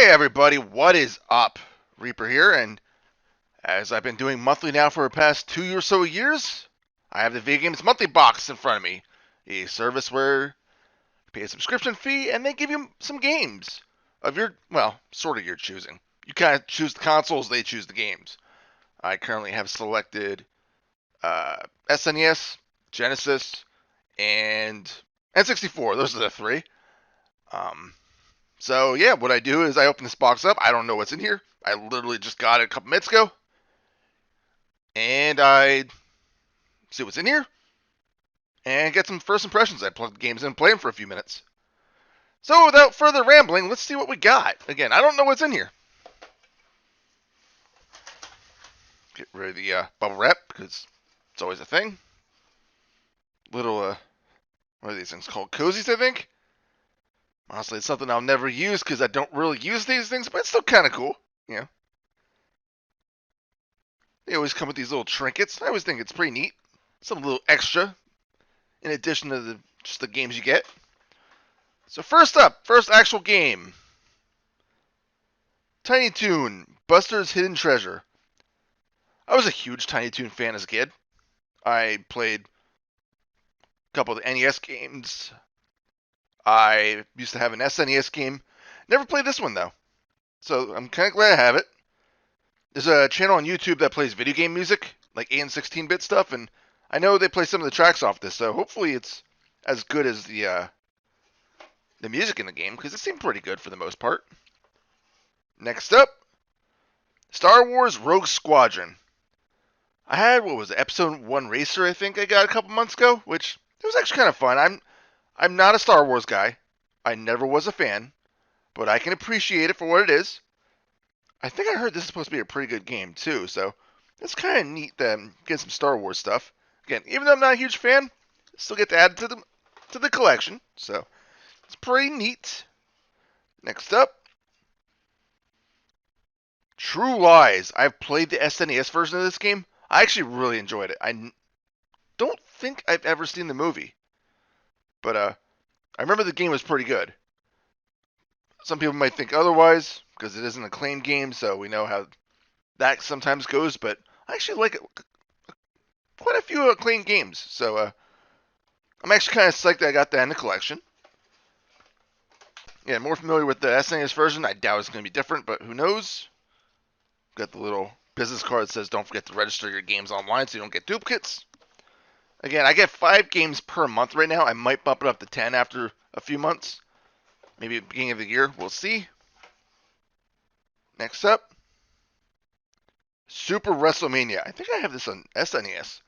Hey everybody, what is up? Reaper here, and as I've been doing monthly now for the past 2 or so years, I have the Video Games Monthly Box in front of me. A service where you pay a subscription fee and they give you some games of your, well, sort of your choosing. You kind of choose the consoles, they choose the games. I currently have selected SNES, Genesis, and N64. Those are the three. So yeah, what I do is I open this box up. I don't know what's in here. I literally just got it a couple minutes ago. And I see what's in here and get some first impressions. I plug the games in and play them for a few minutes. So without further rambling, let's see what we got. Again, I don't know what's in here. Get rid of the bubble wrap because it's always a thing. Little, what are these things called? Cozies, I think? Honestly, it's something I'll never use because I don't really use these things, but it's still kind of cool, you know. They always come with these little trinkets. I always think it's pretty neat. Some little extra in addition to just the games you get. So first up, first actual game. Tiny Toon, Buster's Hidden Treasure. I was a huge Tiny Toon fan as a kid. I played a couple of the NES games. I used to have an SNES game. Never played this one, though. So I'm kind of glad I have it. There's a channel on YouTube that plays video game music, like 8 and 16-bit stuff, and I know they play some of the tracks off this, so hopefully it's as good as the music in the game, because it seemed pretty good for the most part. Next up, Star Wars Rogue Squadron. I had, what was it, Episode 1 Racer, I think I got a couple months ago, which it was actually kind of fun. I'm not a Star Wars guy. I never was a fan, but I can appreciate it for what it is. I think I heard this is supposed to be a pretty good game, too, so it's kind of neat that I'm getting some Star Wars stuff. Again, even though I'm not a huge fan, I still get to add it to the collection, so it's pretty neat. Next up, True Lies. I've played the SNES version of this game. I actually really enjoyed it. I don't think I've ever seen the movie, but I remember the game was pretty good. Some people might think otherwise, because it is an acclaimed game, so we know how that sometimes goes, but I actually like it. Quite a few acclaimed games, so I'm actually kind of psyched that I got that in the collection. Yeah, more familiar with the SNES version. I doubt it's going to be different, but who knows? Got the little business card that says don't forget to register your games online so you don't get duplicates. Again, I get 5 games per month right now. I might bump it up to 10 after a few months. Maybe at the beginning of the year. We'll see. Next up, Super WrestleMania. I think I have this on SNES.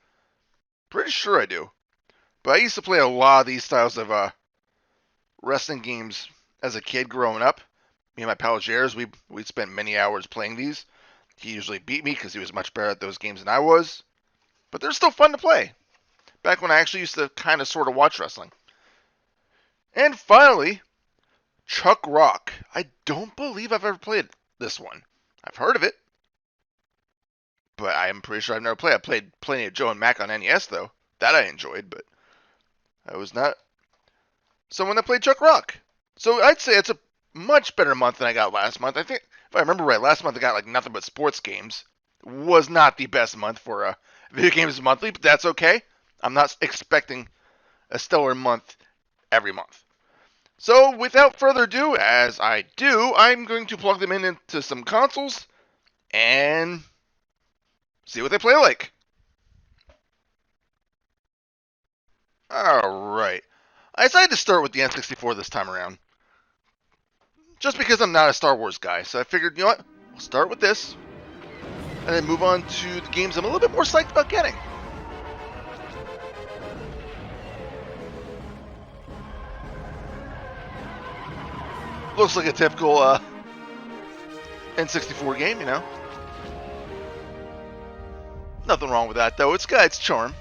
Pretty sure I do. But I used to play a lot of these styles of wrestling games as a kid growing up. Me and my pal Jares, we spent many hours playing these. He usually beat me because he was much better at those games than I was. But they're still fun to play. Back when I actually used to kind of sort of watch wrestling. And finally, Chuck Rock. I don't believe I've ever played this one. I've heard of it, but I'm pretty sure I've never played. I played plenty of Joe and Mac on NES, though. That I enjoyed, but I was not someone that played Chuck Rock. So I'd say it's a much better month than I got last month. I think, if I remember right, last month I got like nothing but sports games. Was not the best month for Video Games Monthly, but that's okay. I'm not expecting a stellar month every month. So without further ado, as I do, I'm going to plug them into some consoles and see what they play like. Alright. I decided to start with the N64 this time around. Just because I'm not a Star Wars guy, so I figured, you know what? We'll start with this, and then move on to the games I'm a little bit more psyched about getting. Looks like a typical N64 game, you know. Nothing wrong with that, though. It's got its charm.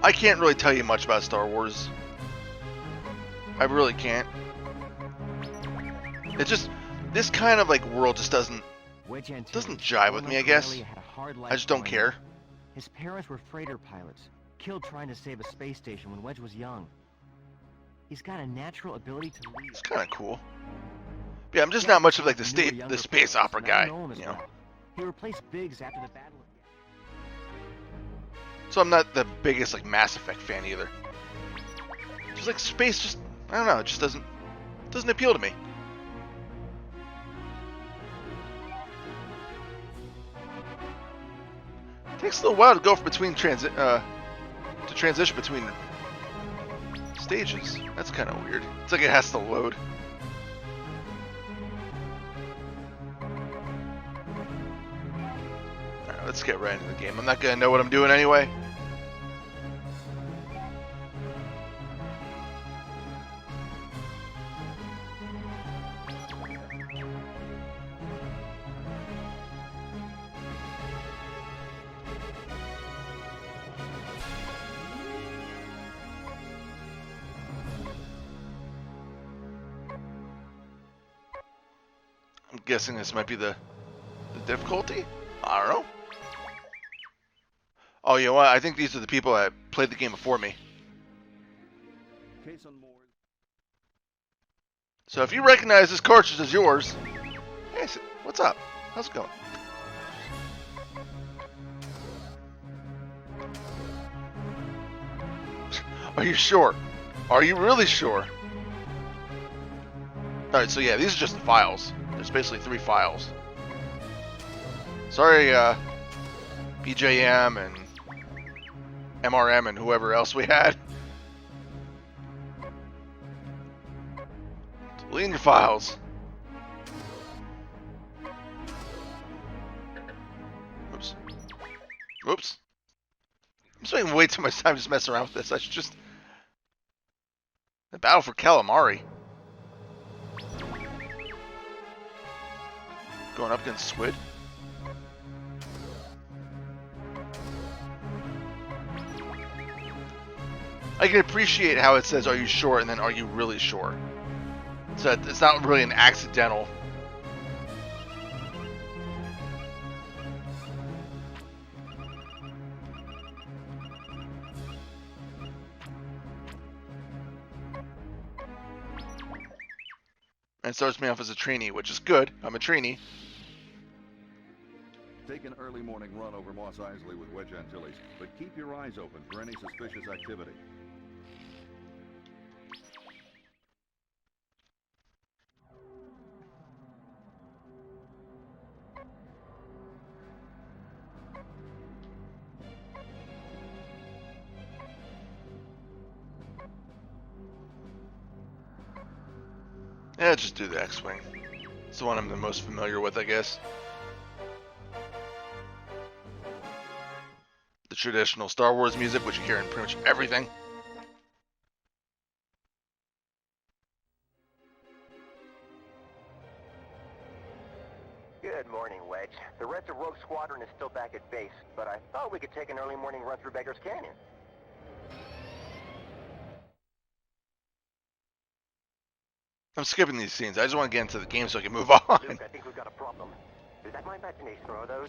I can't really tell you much about Star Wars. I really can't. It just, this kind of like world just doesn't Wedge Antilles, Doesn't jive with me, I guess. had a hard life I just don't growing care. up. His parents were freighter pilots, killed trying to save a space station when Wedge was young. He's got a natural ability to lead. It's kind of cool. But yeah, I'm just not much of like the space opera guy, you know. He replaced Biggs after the Battle of... So I'm not the biggest like Mass Effect fan either. Just like space, just I don't know, it just doesn't appeal to me. It takes a little while to go between transition between stages. That's kind of weird. It's like it has to load. Alright, let's get right into the game. I'm not gonna know what I'm doing anyway. I'm guessing this might be the difficulty? I don't know. Oh, you know what? I think these are the people that played the game before me. So if you recognize this cartridge as yours, hey, what's up? How's it going? Are you sure? Are you really sure? Alright, so yeah, these are just the files. There's basically 3 files. Sorry, BJM and MRM and whoever else we had. Delete your files. Oops. Oops. I'm spending way too much time just messing around with this. I should just... The battle for Calamari. Going up against Squid. I can appreciate how it says, "Are you sure?" and then, "Are you really sure?" So it's not really an accidental. And it starts me off as a trainee, which is good. I'm a trainee. Take an early morning run over Moss Isley with Wedge Antilles, but keep your eyes open for any suspicious activity. Yeah, just do the X-Wing. It's the one I'm the most familiar with, I guess. The traditional Star Wars music, which you hear in pretty much everything. Good morning, Wedge. The rest of Rogue Squadron is still back at base, but I thought we could take an early morning run through Beggar's Canyon. I'm skipping these scenes. I just want to get into the game so I can move on. Luke, I think we've got a problem. Is that my imagination, or are those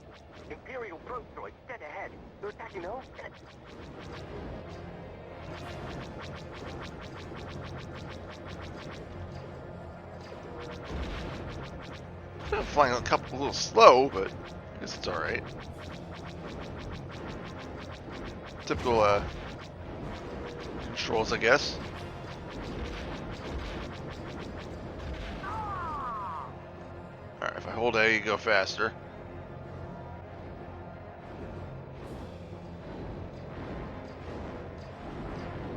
Imperial probe droids dead ahead? They're attacking those? I'm flying a little slow, but I guess it's alright. Typical controls, I guess. Alright, if I hold A, you go faster.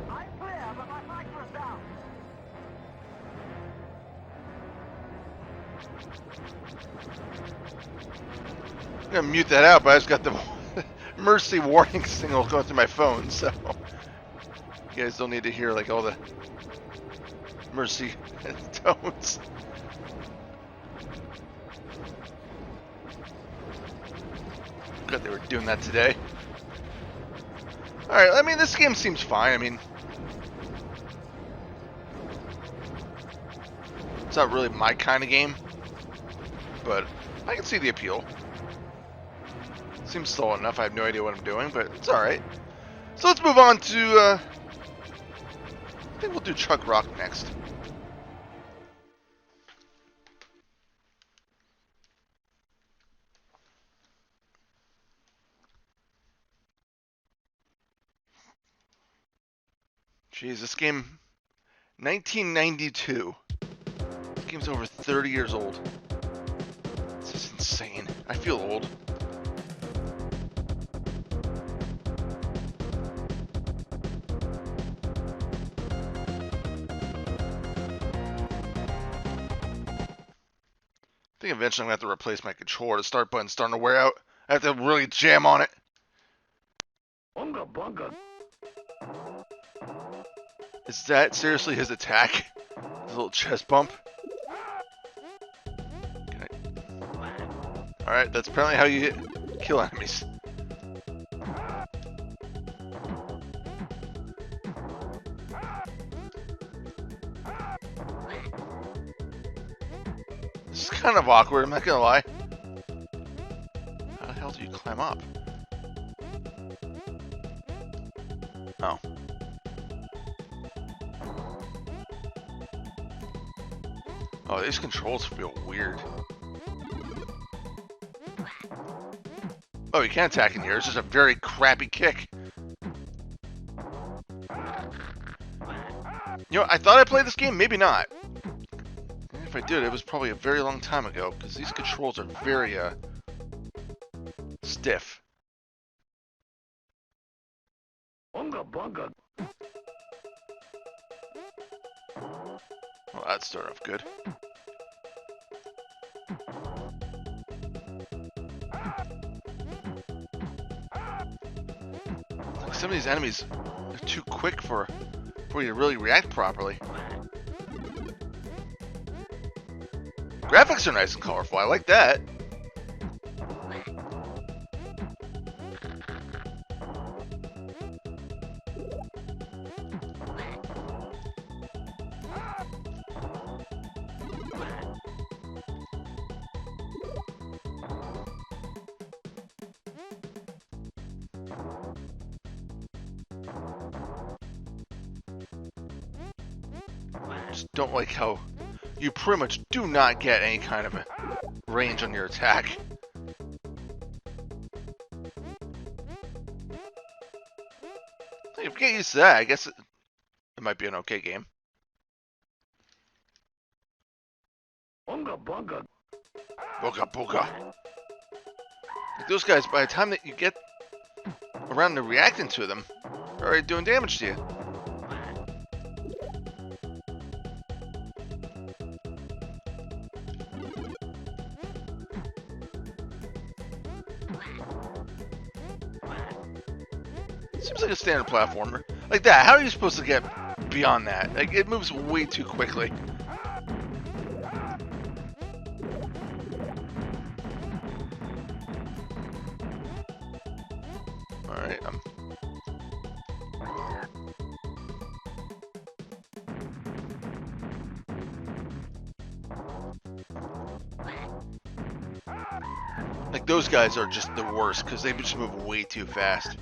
I'm clear, but my micro's down. I'm gonna mute that out, but I just got the emergency warning signal going through my phone, so you guys don't need to hear like all the emergency tones. They were doing that today. Alright, I mean, this game seems fine. I mean, it's not really my kind of game. but I can see the appeal. Seems slow enough. I have no idea what I'm doing, but it's alright. So let's move on to, I think we'll do Chuck Rock next. Jeez, this game, 1992. This game's over 30 years old. This is insane. I feel old. I think eventually I'm going to have to replace my controller. The start button's starting to wear out. I have to really jam on it. Bunga bunga. Is that seriously his attack? His little chest bump? Alright, that's apparently how you kill enemies. This is kind of awkward, I'm not gonna lie. How the hell do you climb up? Oh. Oh, these controls feel weird. Oh, you can't attack in here. It's just a very crappy kick. You know, I thought I played this game. Maybe not. And if I did, it was probably a very long time ago, because these controls are very, stiff. Bunga bunga. Well, that started off good. Like some of these enemies are too quick for you to really react properly. Graphics are nice and colorful. I like that. Just don't like how you pretty much do not get any kind of a range on your attack. If you get used to that, I guess it might be an okay game. Bunga bunga. Booga booga. Like those guys, by the time that you get around to reacting to them, they're already doing damage to you. Seems like a standard platformer. Like that, how are you supposed to get beyond that? Like, it moves way too quickly. Alright, like, those guys are just the worst, because they just move way too fast.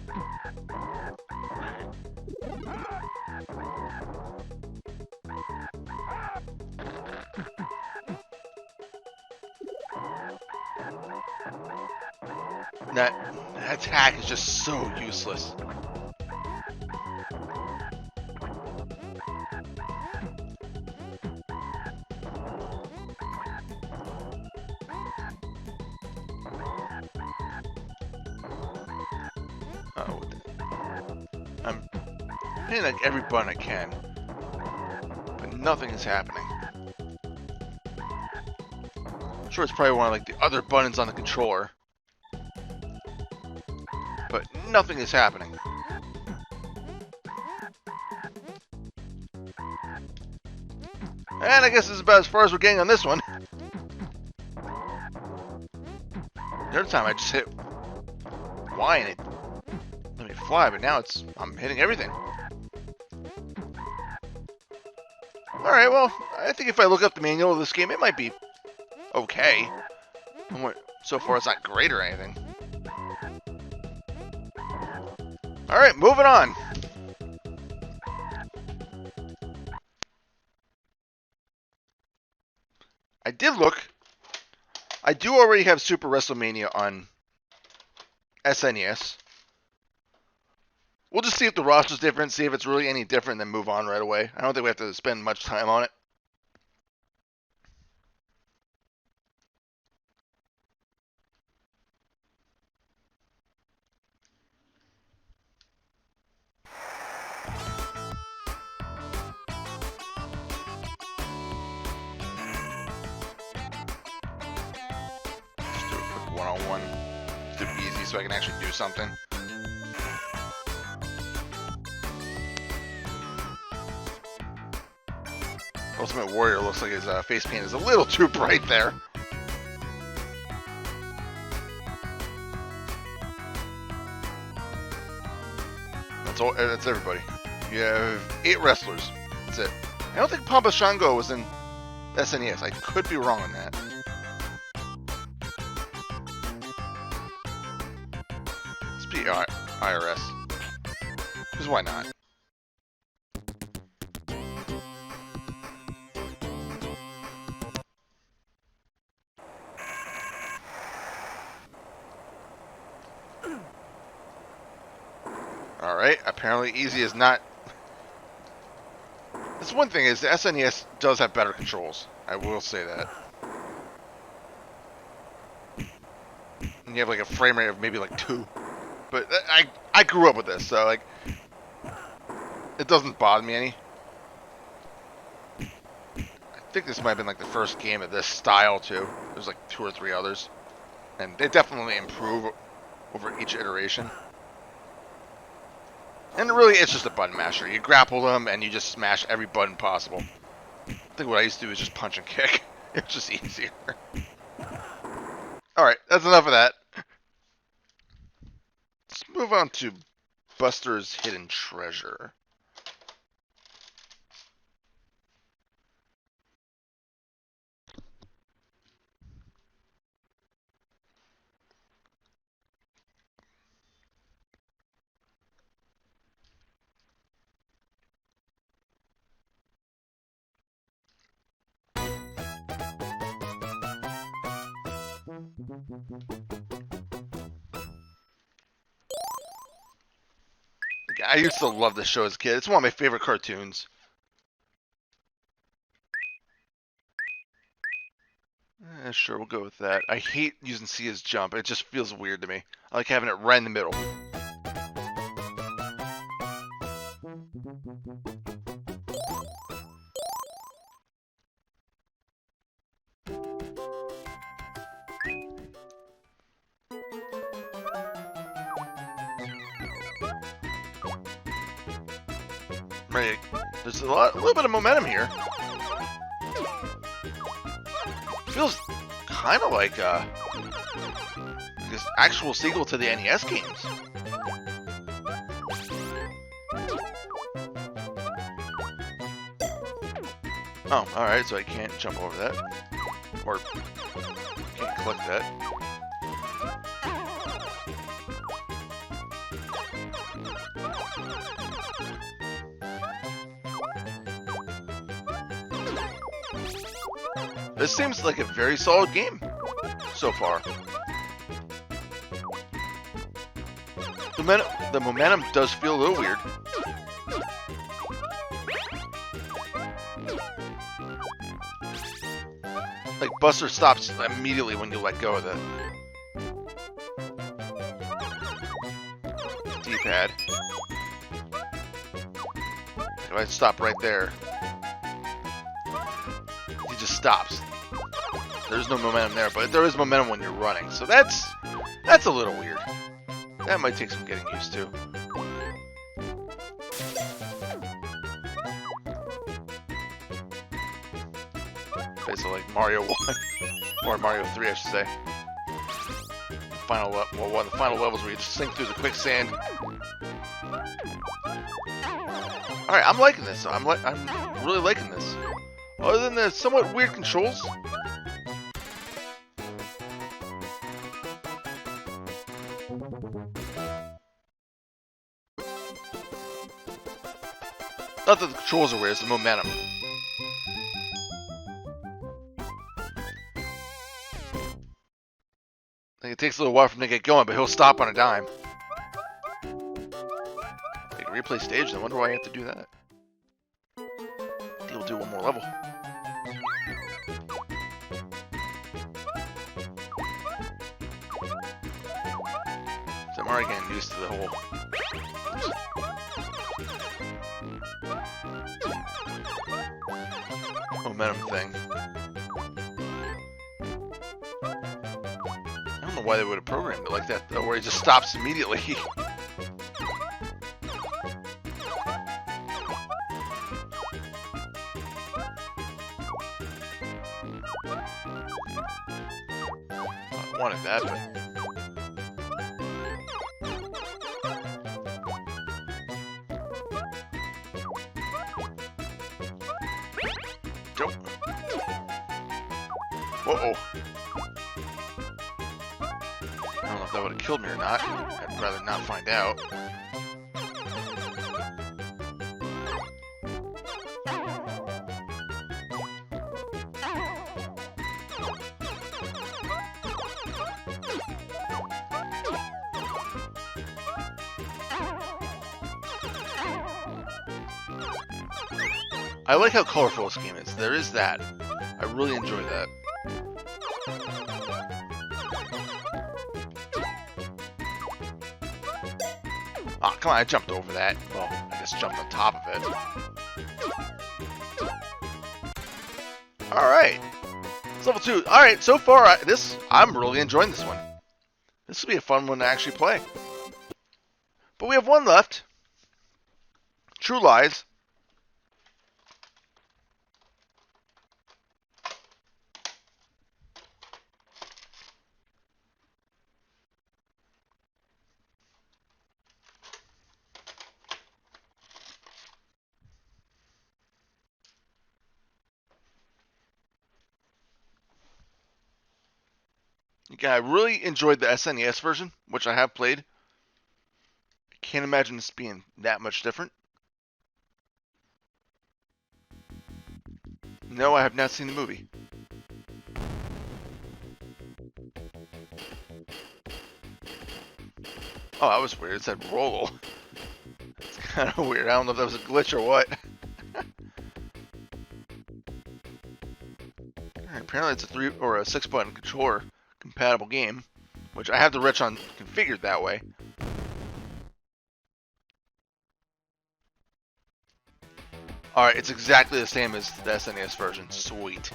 That attack is just so useless. Oh, I'm hitting like every button I can, but nothing is happening. I'm sure it's probably one of like the other buttons on the controller. But nothing is happening. And I guess this is about as far as we're getting on this one. The other time I just hit Y and it let me fly, but now I'm hitting everything. Alright, well, I think if I look up the manual of this game, it might be okay. So far, it's not great or anything. Alright, moving on. I did look. I do already have Super WrestleMania on SNES. We'll just see if the roster's different, see if it's really any different, then move on right away. I don't think we have to spend much time on it. Just do a quick one-on-one. Just do it easy so I can actually do something. Ultimate Warrior looks like his face paint is a little too bright there. That's everybody. You have 8 wrestlers. That's it. I don't think Papa Shango was in SNES. I could be wrong on that. Let's be IRS. Because why not? Alright, apparently easy is not... That's one thing, is the SNES does have better controls. I will say that. And you have like a frame rate of maybe like 2. But I grew up with this, so like... It doesn't bother me any. I think this might have been like the first game of this style too. There's like 2 or 3 others. And they definitely improve over each iteration. And really, it's just a button masher. You grapple them, and you just smash every button possible. I think what I used to do is just punch and kick. It's just easier. Alright, that's enough of that. Let's move on to Buster's Hidden Treasure. I used to love this show as a kid. It's one of my favorite cartoons. Sure, we'll go with that. I hate using C as jump. It just feels weird to me. I like having it right in the middle. Right, there's a little bit of momentum here. Feels kind of like this actual sequel to the NES games. Oh, alright, so I can't jump over that. Or can't click that. This seems like a very solid game so far. The momentum does feel a little weird. Like Buster stops immediately when you let go of it. D-pad. If I stop right there, he just stops. There's no momentum there, but there is momentum when you're running. So that's a little weird. That might take some getting used to. Okay, so like Mario 1 or Mario 3, I should say. One of the final levels where you just sink through the quicksand. All right, I'm liking this. I'm really liking this. Other than the somewhat weird controls, Not that the controls are weird, it's the momentum. I think it takes a little while for him to get going, but he'll stop on a dime. Like replay stage, I wonder why I have to do that. I think we'll do one more level. So I'm already getting used to the whole momentum thing. I don't know why they would have programmed it like that, though, where he just stops immediately. I wanted that, but... Nope. Uh-oh. I don't know if that would have killed me or not. I'd rather not find out. I like how colorful this game is. There is that. I really enjoy that. Ah, come on, I jumped over that. Well, I guess jumped on top of it. Alright. It's level 2. Alright, so far, I'm really enjoying this one. This will be a fun one to actually play. But we have one left. True Lies. Yeah, I really enjoyed the SNES version, which I have played. I can't imagine this being that much different. No, I have not seen the movie. Oh, that was weird. It said roll. It's kind of weird. I don't know if that was a glitch or what. Apparently it's a 3 or a 6-button controller compatible game, which I have the Retron configured that way. Alright, it's exactly the same as the SNES version. Sweet.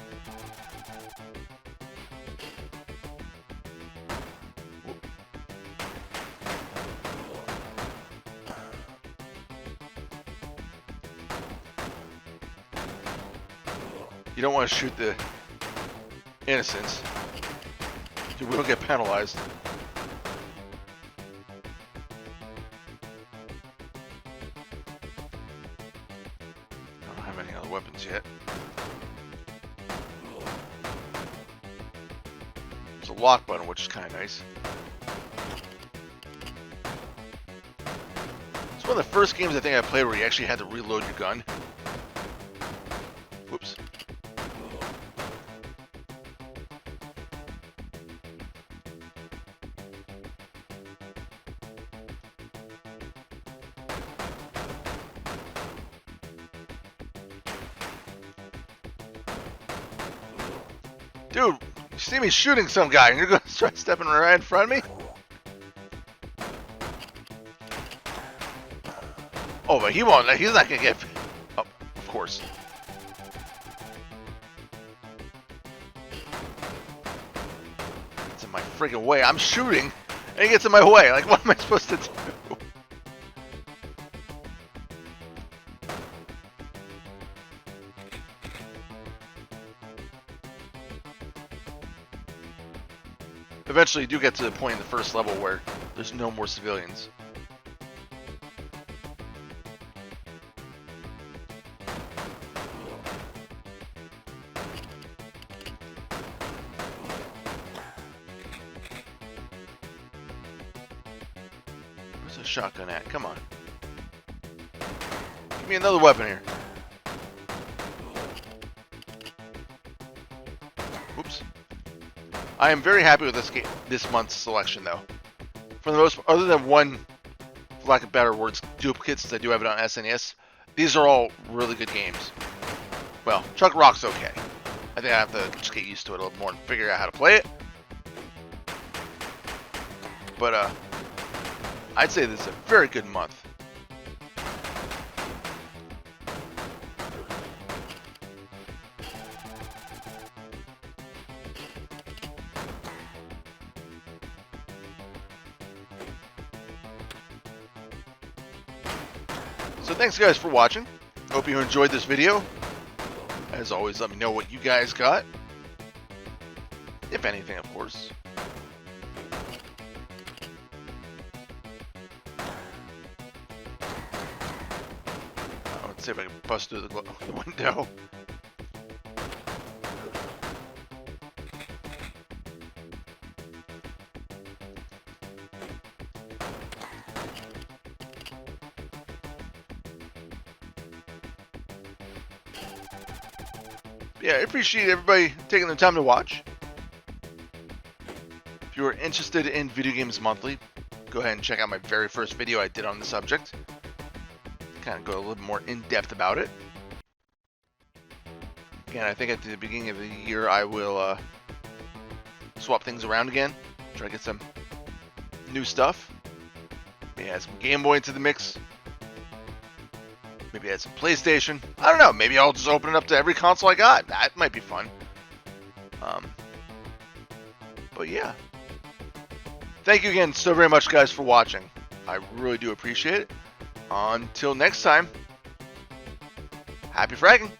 You don't want to shoot the innocents. We don't get penalized. I don't have any other weapons yet. There's a lock button, which is kind of nice. It's one of the first games I think I played where you actually had to reload your gun. Whoops. Dude, you see me shooting some guy and you're going to start stepping right in front of me? Oh, but he won't. He's not going to get... Oh, of course. It's in my friggin' way. I'm shooting and he gets in my way. Like, what am I supposed to do? Eventually, you do get to the point in the first level where there's no more civilians. Where's the shotgun at? Come on. Give me another weapon here. Oops. I am very happy with this month's selection, though. For the most part, other than one, for lack of better words, duplicates that I do have it on SNES, these are all really good games. Well, Chuck Rock's okay. I think I have to just get used to it a little more and figure out how to play it. But, I'd say this is a very good month. So thanks guys for watching. Hope you enjoyed this video. As always, let me know what you guys got. If anything, of course. Let's see if I can bust through the window. Yeah, I appreciate everybody taking the time to watch. If you are interested in Video Games Monthly, go ahead and check out my very first video I did on the subject. Kind of go a little more in-depth about it. Again, I think at the beginning of the year I will swap things around again. Try to get some new stuff. Maybe add some Game Boy into the mix. Maybe add some PlayStation. I don't know. Maybe I'll just open it up to every console I got. That might be fun. But yeah. Thank you again so very much, guys, for watching. I really do appreciate it. Until next time, happy fragging.